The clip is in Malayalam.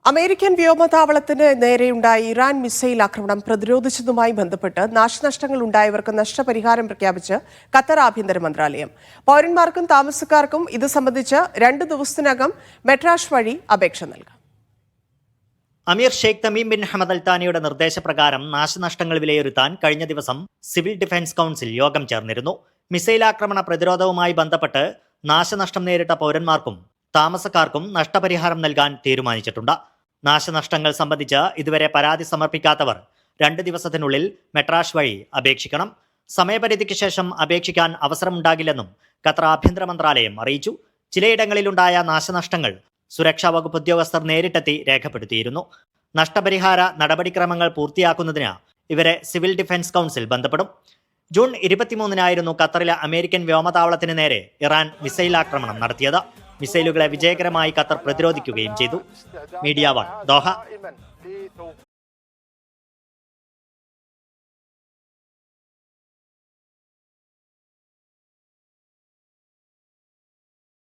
അമേരിക്കൻ വ്യോമതാവളത്തിന് നേരെയുണ്ടായ ഇറാൻ മിസൈൽ ആക്രമണം പ്രതിരോധിച്ചതുമായി ബന്ധപ്പെട്ട് നാശനഷ്ടങ്ങൾ ഉണ്ടായവർക്ക് നഷ്ടപരിഹാരം പ്രഖ്യാപിച്ച് ഖത്തർ ആഭ്യന്തര മന്ത്രാലയം. പൗരന്മാർക്കും താമസക്കാർക്കും ഇത് സംബന്ധിച്ച് 2 ദിവസത്തിനകം മെട്രാഷ് വഴി അപേക്ഷ നൽകാം. അമീർ Sheikh Tamim bin Hamad Al താനിയുടെ നിർദ്ദേശപ്രകാരം നാശനഷ്ടങ്ങൾ വിലയിരുത്താൻ കഴിഞ്ഞ ദിവസം സിവിൽ ഡിഫൻസ് കൗൺസിൽ യോഗം ചേർന്നിരുന്നു. മിസൈൽ ആക്രമണ പ്രതിരോധവുമായി ബന്ധപ്പെട്ട് നാശനഷ്ടം നേരിട്ട പൗരന്മാർക്കും താമസക്കാർക്കും നഷ്ടപരിഹാരം നൽകാൻ തീരുമാനിച്ചിട്ടുണ്ട്. നാശനഷ്ടങ്ങൾ സംബന്ധിച്ച് ഇതുവരെ പരാതി സമർപ്പിക്കാത്തവർ 2 ദിവസത്തിനുള്ളിൽ മെട്രാഷ് വഴി അപേക്ഷിക്കണം. സമയപരിധിക്ക് ശേഷം അപേക്ഷിക്കാൻ അവസരമുണ്ടാകില്ലെന്നും ഖത്തർ ആഭ്യന്തര മന്ത്രാലയം അറിയിച്ചു. ചിലയിടങ്ങളിലുണ്ടായ നാശനഷ്ടങ്ങൾ സുരക്ഷാ വകുപ്പ് ഉദ്യോഗസ്ഥർ നേരിട്ടെത്തി രേഖപ്പെടുത്തിയിരുന്നു. നഷ്ടപരിഹാര നടപടിക്രമങ്ങൾ പൂർത്തിയാക്കുന്നതിന് ഇവരെ സിവിൽ ഡിഫൻസ് കൗൺസിൽ ബന്ധപ്പെടും. ജൂൺ 23-നായിരുന്നു ഖത്തറിലെ അമേരിക്കൻ വ്യോമതാവളത്തിന് നേരെ ഇറാൻ മിസൈൽ ആക്രമണം നടത്തിയത്. മിസൈലുകളെ വിജയകരമായി ഖത്തർ പ്രതിരോധിക്കുകയും ചെയ്തു. Media 1 Doha.